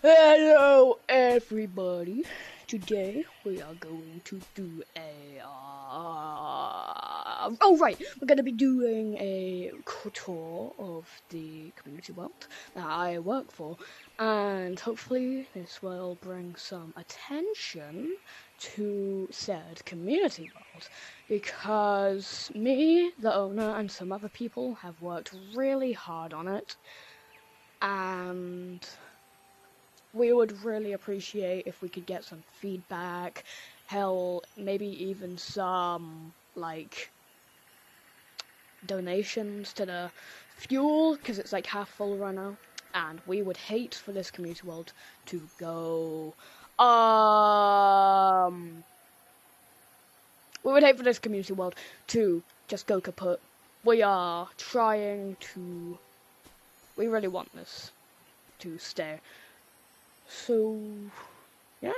Hello everybody, today we are going to do a, oh right, we're going to be doing a tour of the community world that I work for, and hopefully this will bring some attention to said community world, because me, the owner, and some other people have worked really hard on it, and we would really appreciate if we could get some feedback, hell, maybe even some, like, donations to the fuel, because it's like half full right now, and we would hate for this community world to go, we would hate for this community world to just go kaput. We are trying to, we really want this to stay. So, yeah.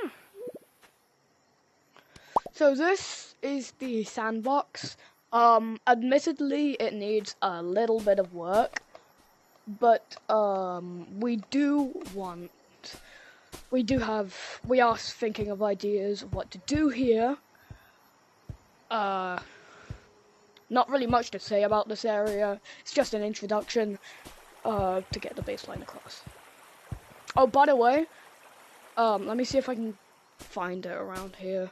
So this is the sandbox. Admittedly, it needs a little bit of work, but, we are thinking of ideas of what to do here. Not really much to say about this area. It's just an introduction, to get the baseline across. Oh, by the way, let me see if I can find it around here.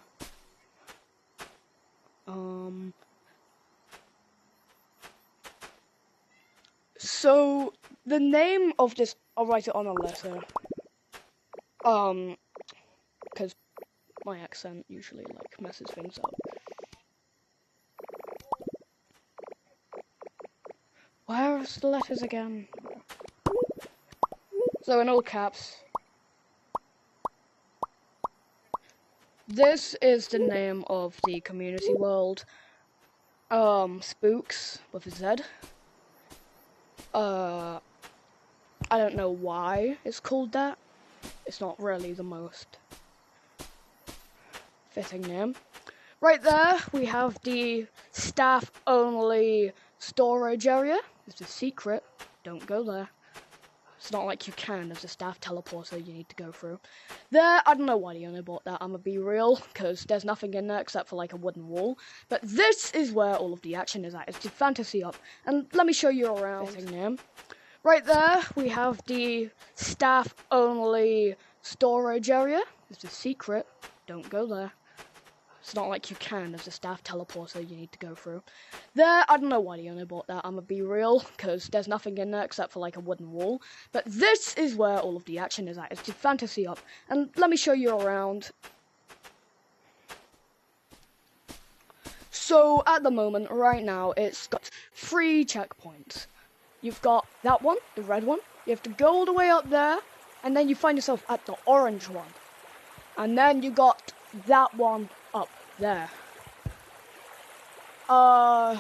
So the name of this, I'll write it on a letter. Because my accent usually, like, messes things up. Where's the letters again? So in all caps. This is the name of the community world. SPOOKZ with a Z. I don't know why it's called that. It's not really the most fitting name. Right there, we have the staff-only storage area. It's a secret. Don't go there. It's not like you can. There's a staff teleporter you need to go through. There, I don't know why the owner bought that, I'm gonna be real, because there's nothing in there except for, like, a wooden wall. But this is where all of the action is at. It's the fantasy up. And let me show you around. Fitting name. Right there, we have the staff-only storage area. It's a secret. Don't go there. It's not like you can. There's a staff teleporter you need to go through. There, I don't know why the owner bought that, I'm gonna be real, because there's nothing in there except for, like, a wooden wall. But this is where all of the action is at. It's the fantasy up. And let me show you around. So, at the moment, right now, it's got 3 checkpoints. You've got that one, the red one. You have to go all the way up there, and then you find yourself at the orange one. And then you got that one up there. Well,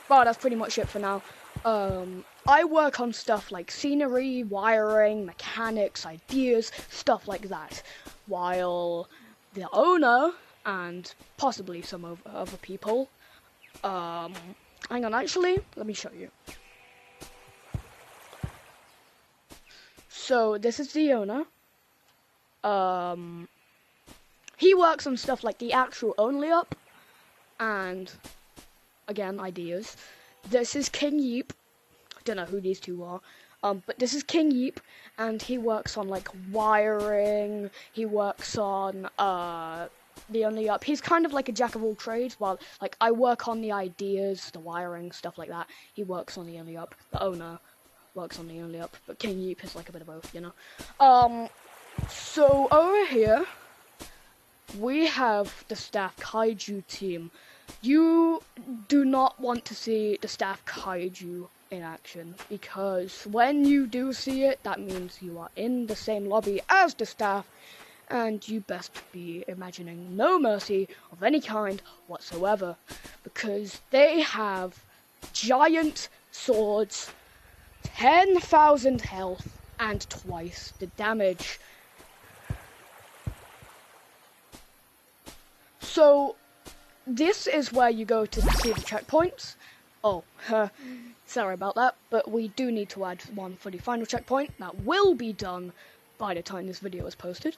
that's pretty much it for now. I work on stuff like scenery, wiring, mechanics, ideas, stuff like that, while the owner, and possibly some other people, hang on, actually, let me show you. So, this is the owner. He works on stuff like the actual only up, and, again, ideas. This is King Yeep. I don't know who these two are, but this is King Yeep, and he works on, like, wiring, he works on, the only up. He's kind of like a jack of all trades, while, like, I work on the ideas, the wiring, stuff like that. He works on the only up. The owner works on the only up, but King Yeep is like a bit of both, you know. So over here, we have the staff kaiju team. You do not want to see the staff kaiju in action, because when you do see it, that means you are in the same lobby as the staff, and you best be imagining no mercy of any kind whatsoever, because they have giant swords, 10,000 health, and twice the damage. So, this is where you go to see the checkpoints. Oh, sorry about that, but we do need to add one for the final checkpoint. That will be done by the time this video is posted.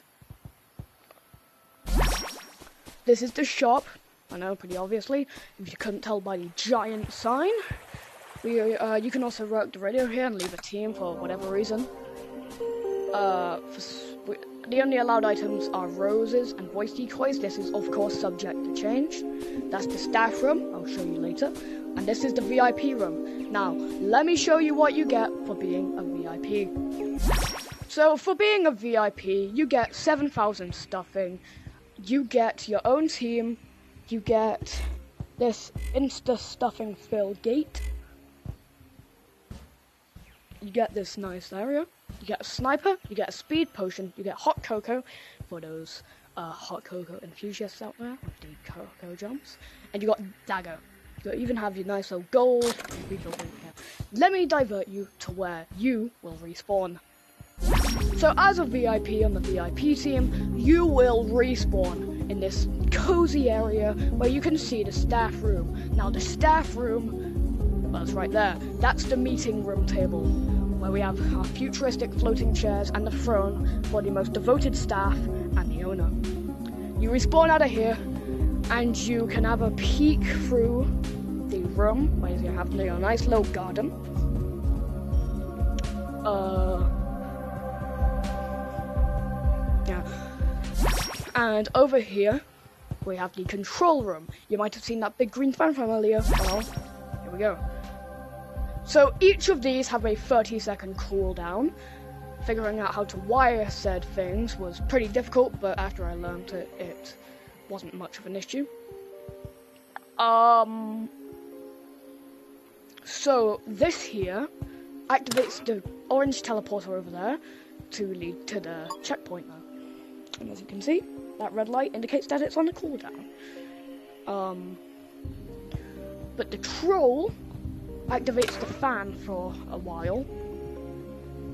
This is the shop. I know, pretty obviously, if you couldn't tell by the giant sign. You can also work the radio here and leave a team for whatever reason. The only allowed items are roses and voice decoys. This is, of course, subject to change. That's the staff room. I'll show you later. And this is the VIP room. Now, let me show you what you get for being a VIP. So, for being a VIP, you get 7,000 stuffing. You get your own team. You get this insta-stuffing fill gate. You get this nice area. You get a sniper, you get a speed potion, you get hot cocoa for those hot cocoa enthusiasts out there with the cocoa jumps, and you got dagger. You even have your nice little gold refill thing here. Let me divert you to where you will respawn. So as a VIP on the VIP team, you will respawn in this cozy area where you can see the staff room. Now the staff room, well, it's right there. That's the meeting room table, where we have our futuristic floating chairs and the throne for the most devoted staff and the owner. You respawn out of here, and you can have a peek through the room, where you have a nice little garden. Yeah. And over here, we have the control room. You might have seen that big green fan from earlier. Well, here we go. So each of these have a 30-second cooldown. Figuring out how to wire said things was pretty difficult, but after I learned it, it wasn't much of an issue. So this here activates the orange teleporter over there to lead to the checkpoint now. And as you can see, that red light indicates that it's on a cooldown. But the troll activates the fan for a while,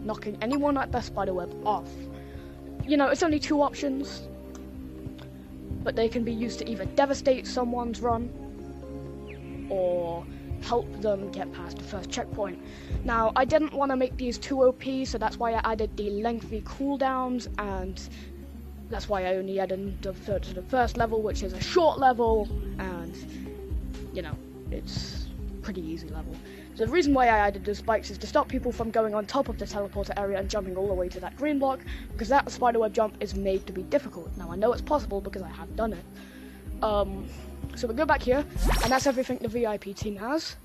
knocking anyone at their spiderweb off. You know, it's only two options, but they can be used to either devastate someone's run or help them get past the first checkpoint. Now, I didn't want to make these too OP, so that's why I added the lengthy cooldowns, and that's why I only added the first level, which is a short level, and, you know, it's pretty easy level. So the reason why I added the spikes is to stop people from going on top of the teleporter area and jumping all the way to that green block, because that spiderweb jump is made to be difficult. Now, I know it's possible because I have done it. So we go back here, and that's everything the VIP team has.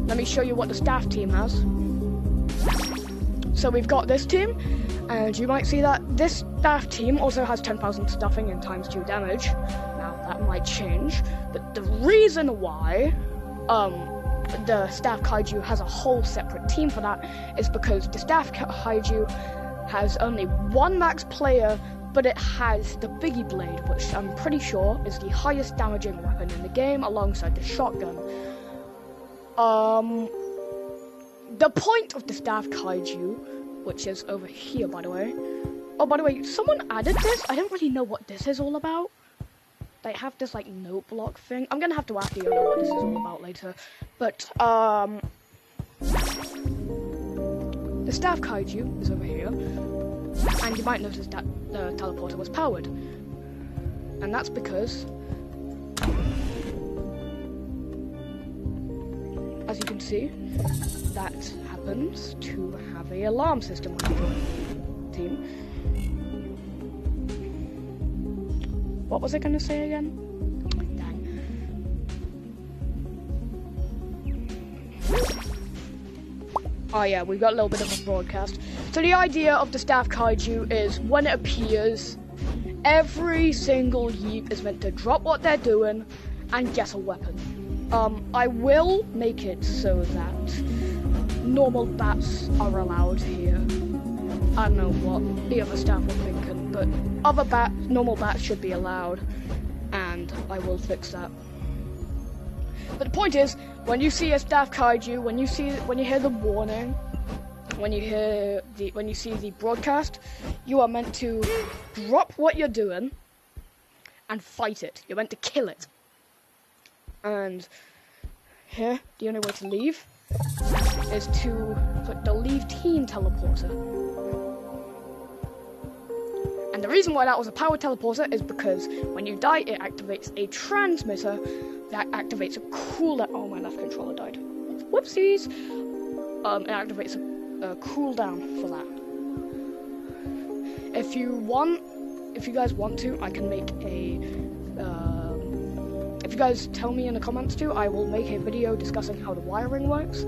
Let me show you what the staff team has. So we've got this team, and you might see that this staff team also has 10,000 stuffing and ×2 damage. Now, that might change, but the reason why the staff kaiju has a whole separate team for that is because the staff kaiju has only one max player, but it has the Biggie Blade, which I'm pretty sure is the highest damaging weapon in the game, alongside the shotgun. The point of the staff kaiju, which is over here, by the way. Oh, by the way, someone added this. I don't really know what this is all about. They have this, like, note block thing. I'm gonna have to ask the owner what this is all about later. But, the staff kaiju is over here. And you might notice that the teleporter was powered. And that's because, as you can see, that happens to have an alarm system when you join the team. What was I going to say again? Dang. Oh yeah, we've got a little bit of a broadcast. So the idea of the staff kaiju is when it appears, every single yeep is meant to drop what they're doing and get a weapon. I will make it so that normal bats are allowed here. I don't know what the other staff were thinking, but normal bats should be allowed, and I will fix that. But the point is, when you see a staff kaiju, when you hear the warning, when you see the broadcast, you are meant to drop what you're doing and fight it. You're meant to kill it. And here, the only way to leave is to put the leave team teleporter. And the reason why that was a power teleporter is because when you die, it activates a transmitter that activates a cooldown. Oh, my left controller died. Whoopsies! It activates a cooldown for that. If you guys want to, I can make a. If you guys tell me in the comments to, I will make a video discussing how the wiring works.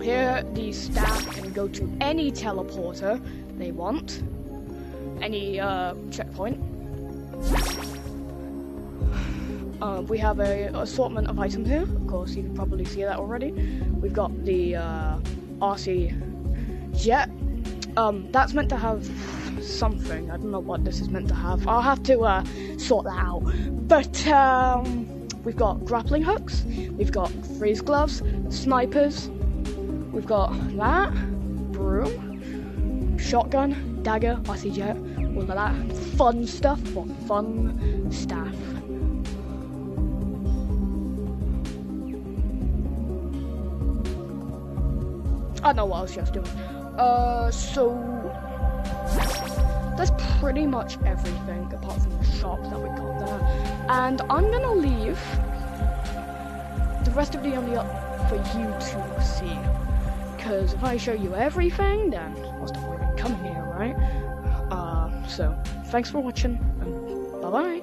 Here, the staff can go to any teleporter they want, any checkpoint. We have a assortment of items here. Of course, you can probably see that already. We've got the RC jet. That's meant to have something. I don't know what this is meant to have. I'll have to sort that out. But we've got grappling hooks. We've got freeze gloves, snipers. We've got that, broom, shotgun, dagger, RC jet, all of that fun stuff for fun staff. I don't know what else you have to do. So that's pretty much everything apart from the shop that we got there. And I'm gonna leave the rest of the only up for you to see. Because if I show you everything, then what's the point in coming here, right? So thanks for watching, and bye-bye.